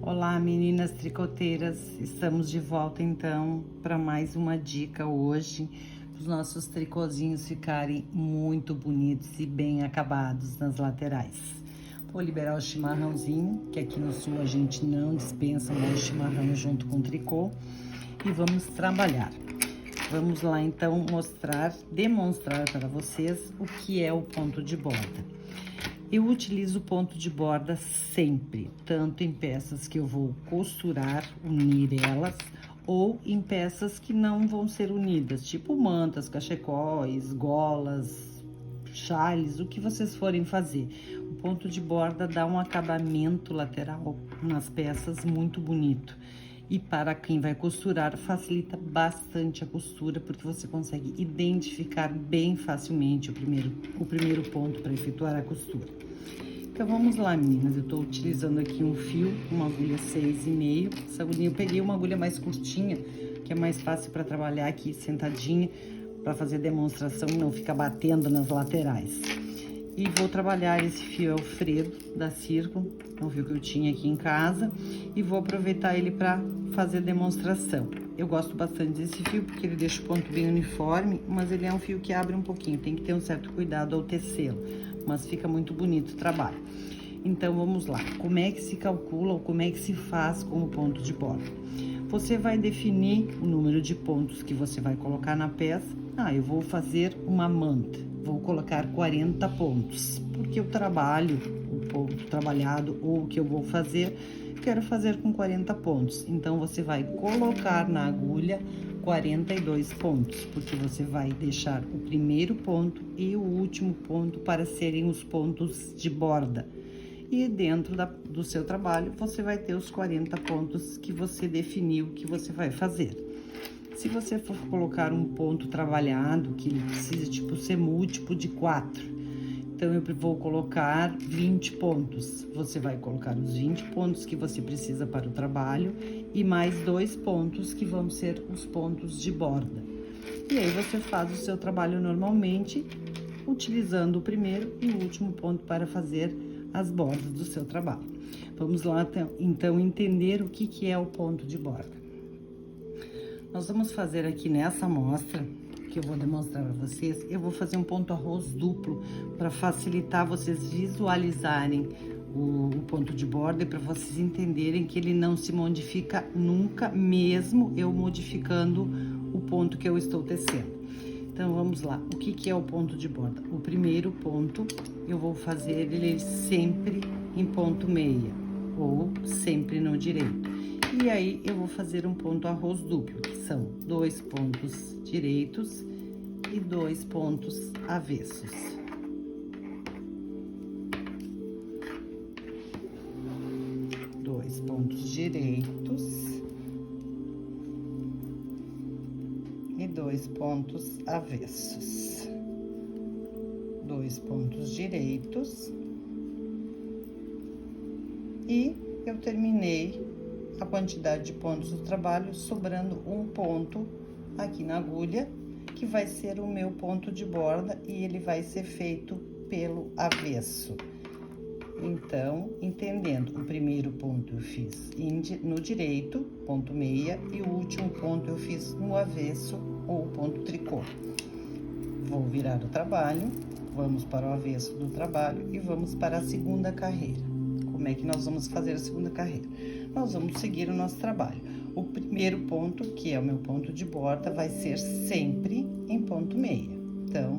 Olá, meninas tricoteiras, estamos de volta então para mais uma dica hoje, para os nossos tricôzinhos ficarem muito bonitos e bem acabados nas laterais. Vou liberar o chimarrãozinho, que aqui no sul a gente não dispensa mais chimarrão junto com o tricô, e vamos trabalhar. Vamos lá então demonstrar para vocês o que é o ponto de borda. Eu utilizo ponto de borda sempre, tanto em peças que eu vou costurar, unir elas, ou em peças que não vão ser unidas, tipo mantas, cachecóis, golas, chales, o que vocês forem fazer. O ponto de borda dá um acabamento lateral nas peças muito bonito. E para quem vai costurar, facilita bastante a costura, porque você consegue identificar bem facilmente o primeiro ponto para efetuar a costura. Então, vamos lá, meninas. Eu tô utilizando aqui um fio, uma agulha 6,5. Essa agulhinha, eu peguei uma agulha mais curtinha, que é mais fácil para trabalhar aqui sentadinha, para fazer demonstração e não ficar batendo nas laterais. E vou trabalhar esse fio Alfredo da Círculo, é um fio que eu tinha aqui em casa, e vou aproveitar ele para fazer demonstração. Eu gosto bastante desse fio porque ele deixa o ponto bem uniforme, mas ele é um fio que abre um pouquinho, tem que ter um certo cuidado ao tecê-lo, mas fica muito bonito o trabalho. Então, vamos lá. Como é que se calcula ou como é que se faz com o ponto de borda? Você vai definir o número de pontos que você vai colocar na peça. Eu vou fazer uma manta, vou colocar 40 pontos, porque o trabalho, o ponto trabalhado ou o que eu vou fazer, quero fazer com 40 pontos. Então, você vai colocar na agulha 42 pontos, porque você vai deixar o primeiro ponto e o último ponto para serem os pontos de borda. E dentro do seu trabalho, você vai ter os 40 pontos que você definiu que você vai fazer. Se você for colocar um ponto trabalhado, que ele precisa, tipo, ser múltiplo de 4, então eu vou colocar 20 pontos. Você vai colocar os 20 pontos que você precisa para o trabalho e mais 2 pontos que vão ser os pontos de borda. E aí você faz o seu trabalho normalmente, utilizando o primeiro e o último ponto para fazer as bordas do seu trabalho. Vamos lá, então, entender o que é o ponto de borda. Nós vamos fazer aqui nessa amostra, que eu vou demonstrar para vocês, eu vou fazer um ponto arroz duplo, para facilitar vocês visualizarem o ponto de borda e para vocês entenderem que ele não se modifica nunca, mesmo eu modificando o ponto que eu estou tecendo. Então, vamos lá. O que é o ponto de borda? O primeiro ponto, eu vou fazer ele sempre em ponto meia, ou sempre no direito. E aí, eu vou fazer um ponto arroz duplo, que são 2 pontos direitos e 2 pontos avessos. Dois pontos direitos e 2 pontos avessos. 2 pontos direitos. E eu terminei a quantidade de pontos do trabalho, sobrando um ponto aqui na agulha, que vai ser o meu ponto de borda, e ele vai ser feito pelo avesso. Então, entendendo, o primeiro ponto eu fiz no direito, ponto meia, e o último ponto eu fiz no avesso, ou ponto tricô. Vou virar o trabalho, vamos para o avesso do trabalho e vamos para a segunda carreira. Como é que nós vamos fazer a segunda carreira? Nós vamos seguir o nosso trabalho. O primeiro ponto, que é o meu ponto de borda, vai ser sempre em ponto meia. Então,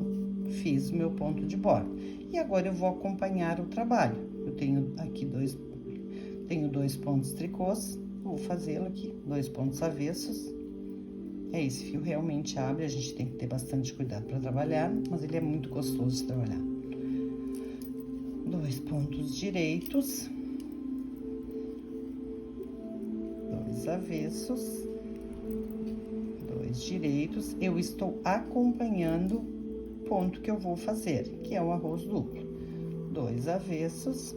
fiz o meu ponto de borda. E agora eu vou acompanhar o trabalho. Eu tenho aqui dois pontos tricôs, vou fazê-lo aqui, 2 pontos avessos. Esse fio realmente abre, a gente tem que ter bastante cuidado para trabalhar, mas ele é muito gostoso de trabalhar. 2 pontos direitos, 2 avessos, 2 direitos. Eu estou acompanhando o ponto que eu vou fazer, que é o arroz duplo. 2 avessos.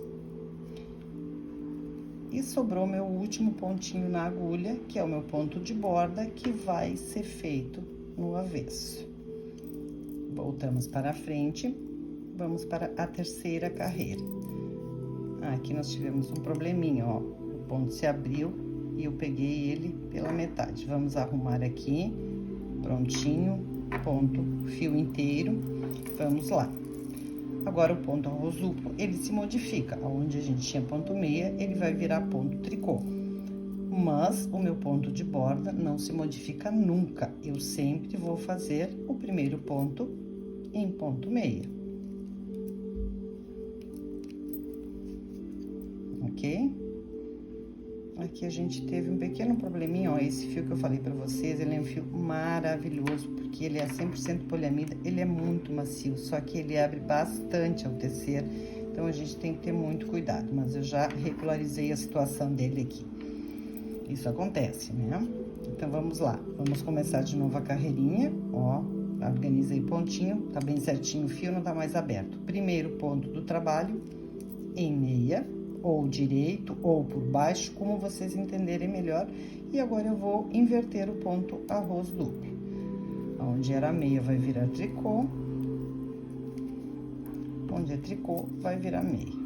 E sobrou meu último pontinho na agulha, que é o meu ponto de borda, que vai ser feito no avesso. Voltamos para a frente, vamos para a terceira carreira. Aqui nós tivemos um probleminha, ó. ponto se abriu e eu peguei ele pela metade. Vamos arrumar aqui, prontinho, ponto, fio inteiro, vamos lá. Agora, o ponto arroz duplo, ele se modifica. Onde a gente tinha ponto meia, ele vai virar ponto tricô. Mas, o meu ponto de borda não se modifica nunca. Eu sempre vou fazer o primeiro ponto em ponto meia. Ok? Aqui a gente teve um pequeno probleminha, ó, esse fio que eu falei pra vocês, ele é um fio maravilhoso, porque ele é 100% poliamida, ele é muito macio, só que ele abre bastante ao tecer, então a gente tem que ter muito cuidado, mas eu já regularizei a situação dele aqui. Isso acontece, né? Então, vamos lá, vamos começar de novo a carreirinha, ó, organizei pontinho, tá bem certinho o fio, não tá mais aberto. Primeiro ponto do trabalho, em meia, ou direito, ou por baixo, como vocês entenderem melhor. E agora, eu vou inverter o ponto arroz duplo. Onde era meia, vai virar tricô. Onde é tricô, vai virar meia.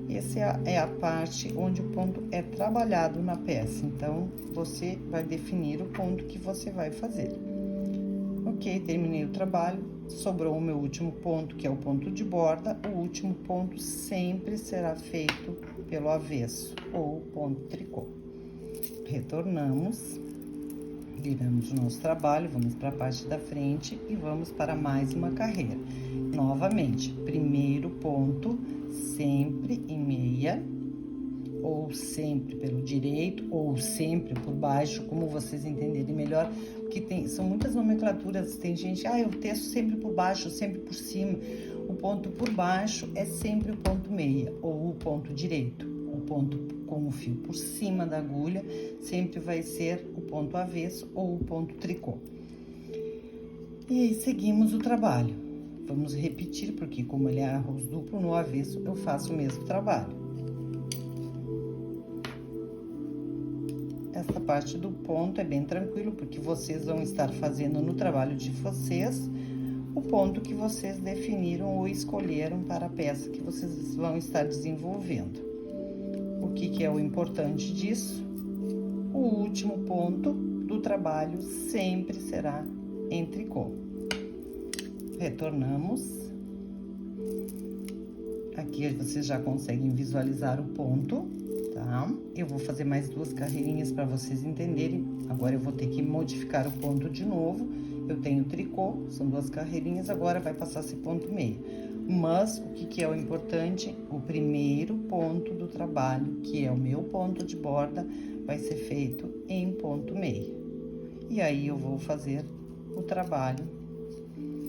Essa é a parte onde o ponto é trabalhado na peça. Então, você vai definir o ponto que você vai fazer. Ok, terminei o trabalho, sobrou o meu último ponto, que é o ponto de borda. O último ponto sempre será feito pelo avesso, ou ponto tricô. Retornamos, viramos o nosso trabalho, vamos para a parte da frente e vamos para mais uma carreira. Novamente, primeiro ponto, sempre em meia, ou sempre pelo direito, ou sempre por baixo, como vocês entenderem melhor, porque são muitas nomenclaturas, tem gente, eu teço sempre por baixo, sempre por cima. O ponto por baixo é sempre o ponto meia, ou o ponto direito. O ponto com o fio por cima da agulha sempre vai ser o ponto avesso ou o ponto tricô. E aí, seguimos o trabalho. Vamos repetir, porque como ele é arroz duplo, no avesso eu faço o mesmo trabalho. Essa parte do ponto é bem tranquilo, porque vocês vão estar fazendo no trabalho de vocês o ponto que vocês definiram ou escolheram para a peça que vocês vão estar desenvolvendo. O que é o importante disso? O último ponto do trabalho sempre será em tricô. Retornamos. Aqui vocês já conseguem visualizar o ponto, tá? Eu vou fazer mais duas carreirinhas para vocês entenderem. Agora, eu vou ter que modificar o ponto de novo. Eu tenho tricô, são duas carreirinhas, agora vai passar a ser ponto meio. Mas, o que é o importante? O primeiro ponto do trabalho, que é o meu ponto de borda, vai ser feito em ponto meio. E aí, eu vou fazer o trabalho,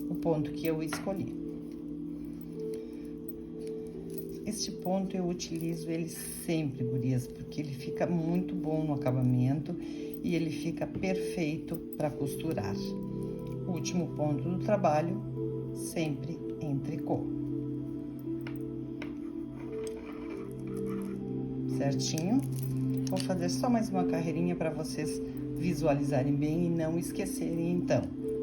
o ponto que eu escolhi. Este ponto eu utilizo ele sempre, gurias, porque ele fica muito bom no acabamento e ele fica perfeito para costurar. O último ponto do trabalho, sempre em tricô. Certinho? Vou fazer só mais uma carreirinha para vocês visualizarem bem e não esquecerem, então.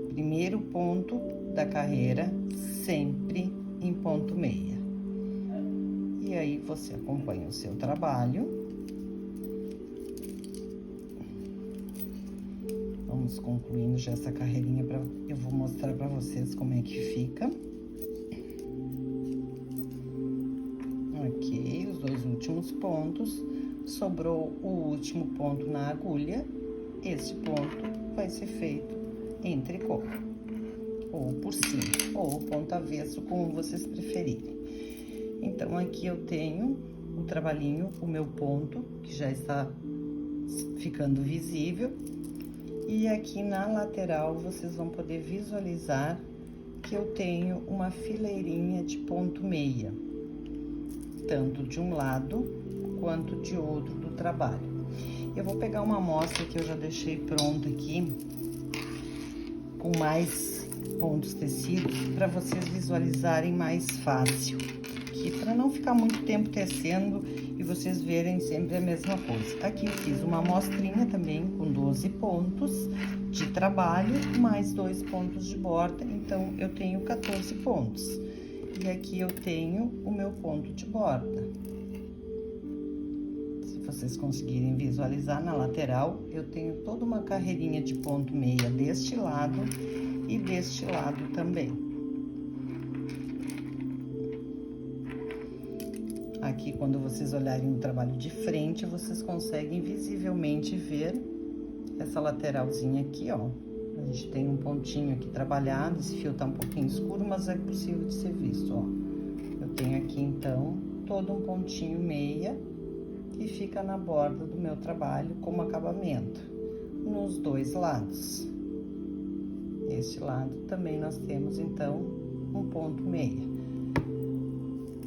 Primeiro ponto da carreira, sempre em ponto meia. E aí, você acompanha o seu trabalho. Vamos concluindo já essa carreirinha, eu vou mostrar pra vocês como é que fica. Ok, os dois últimos pontos. Sobrou o último ponto na agulha. Esse ponto vai ser feito em tricô. Ou por cima, ou ponto avesso, como vocês preferirem. Então, aqui eu tenho o trabalhinho, o meu ponto, que já está ficando visível. E aqui na lateral, vocês vão poder visualizar que eu tenho uma fileirinha de ponto meia. Tanto de um lado, quanto de outro do trabalho. Eu vou pegar uma amostra que eu já deixei pronta aqui, com mais pontos tecidos, para vocês visualizarem mais fácil. Para não ficar muito tempo tecendo e vocês verem sempre a mesma coisa. Aqui eu fiz uma amostrinha também com 12 pontos de trabalho, mais 2 pontos de borda, então eu tenho 14 pontos. E aqui eu tenho o meu ponto de borda. vocês conseguirem visualizar, na lateral eu tenho toda uma carreirinha de ponto meia deste lado e deste lado também. Aqui, quando vocês olharem o trabalho de frente, vocês conseguem visivelmente ver essa lateralzinha aqui, ó. A gente tem um pontinho aqui trabalhado, esse fio tá um pouquinho escuro, mas é possível de ser visto, ó. Eu tenho aqui, então, todo um pontinho meia que fica na borda do meu trabalho como acabamento, nos dois lados. Este lado também nós temos, então, um ponto meia.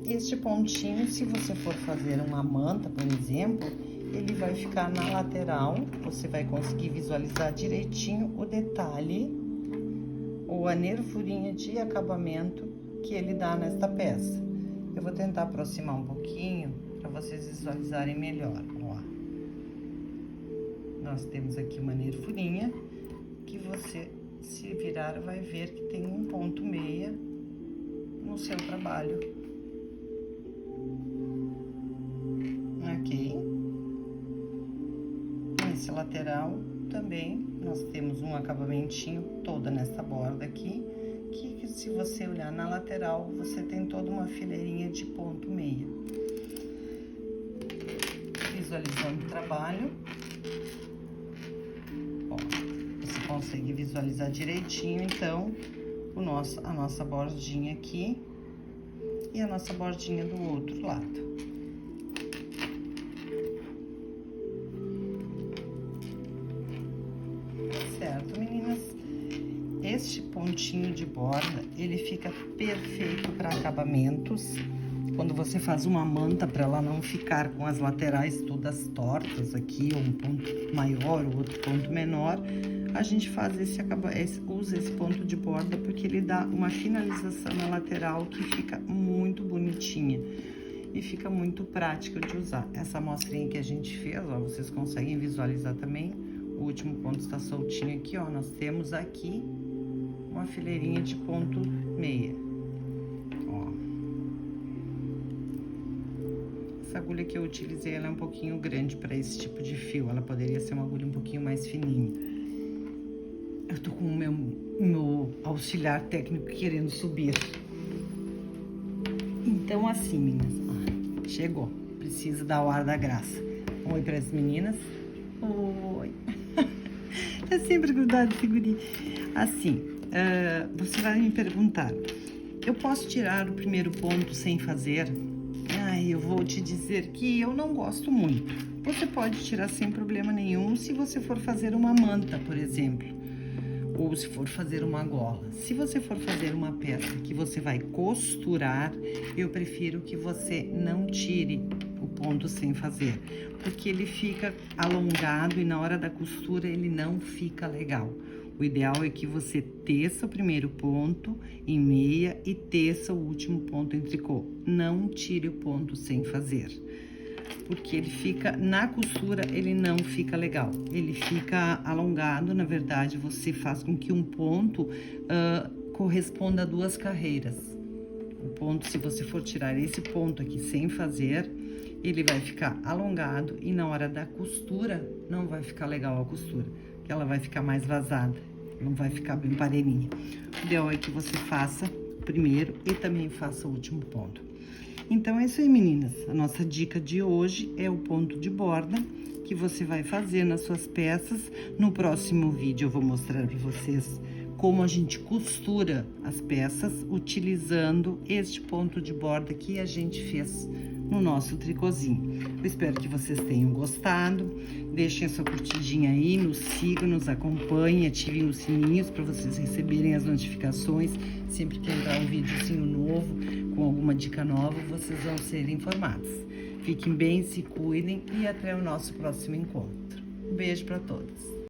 Este pontinho, se você for fazer uma manta, por exemplo, ele vai ficar na lateral, você vai conseguir visualizar direitinho o detalhe ou a nervurinha de acabamento que ele dá nesta peça. Eu vou tentar aproximar um pouquinho para vocês visualizarem melhor, ó. Nós temos aqui uma nervurinha que você, se virar, vai ver que tem um ponto meia no seu trabalho. Aqui. Nesse lateral também nós temos um acabamentinho toda nessa borda aqui, que se você olhar na lateral, você tem toda uma fileirinha de ponto meia. Visualizando o trabalho, ó, você consegue visualizar direitinho, então, a nossa bordinha aqui e a nossa bordinha do outro lado. Certo, meninas? Este pontinho de borda, ele fica perfeito para acabamentos. Quando você faz uma manta, para ela não ficar com as laterais todas tortas aqui, ou um ponto maior, ou outro ponto menor, a gente faz usa esse ponto de borda porque ele dá uma finalização na lateral que fica muito bonitinha e fica muito prática de usar. Essa amostrinha que a gente fez, ó, vocês conseguem visualizar também. O último ponto está soltinho aqui, ó. Nós temos aqui uma fileirinha de ponto meia, ó. Essa agulha que eu utilizei, ela é um pouquinho grande para esse tipo de fio. Ela poderia ser uma agulha um pouquinho mais fininha. Eu tô com o meu auxiliar técnico querendo subir. Então, assim, meninas, ó, chegou. Precisa dar o ar da graça. Um oi para as meninas. Oi. Tá sempre grudado esse guri. Assim, você vai me perguntar, eu posso tirar o primeiro ponto sem fazer? Ai, eu vou te dizer que eu não gosto muito. Você pode tirar sem problema nenhum se você for fazer uma manta, por exemplo, ou se for fazer uma gola. Se você for fazer uma peça que você vai costurar, eu prefiro que você não tire o ponto sem fazer, porque ele fica alongado e na hora da costura ele não fica legal. O ideal é que você teça o primeiro ponto em meia e teça o último ponto em tricô. Não tire o ponto sem fazer, porque ele fica, na costura, ele não fica legal. Ele fica alongado, na verdade, você faz com que um ponto corresponda a duas carreiras. O ponto, se você for tirar esse ponto aqui sem fazer, ele vai ficar alongado e na hora da costura não vai ficar legal a costura, porque ela vai ficar mais vazada, não vai ficar bem parelhinha. O ideal é que você faça o primeiro e também faça o último ponto. Então, é isso aí, meninas. A nossa dica de hoje é o ponto de borda que você vai fazer nas suas peças. No próximo vídeo eu vou mostrar para vocês como a gente costura as peças utilizando este ponto de borda que a gente fez no nosso tricôzinho. Eu espero que vocês tenham gostado. Deixem a sua curtidinha aí, nos sigam, nos acompanhem, ativem os sininhos para vocês receberem as notificações. Sempre que entrar um videozinho novo, com alguma dica nova, vocês vão ser informados. Fiquem bem, se cuidem e até o nosso próximo encontro. Um beijo para todos.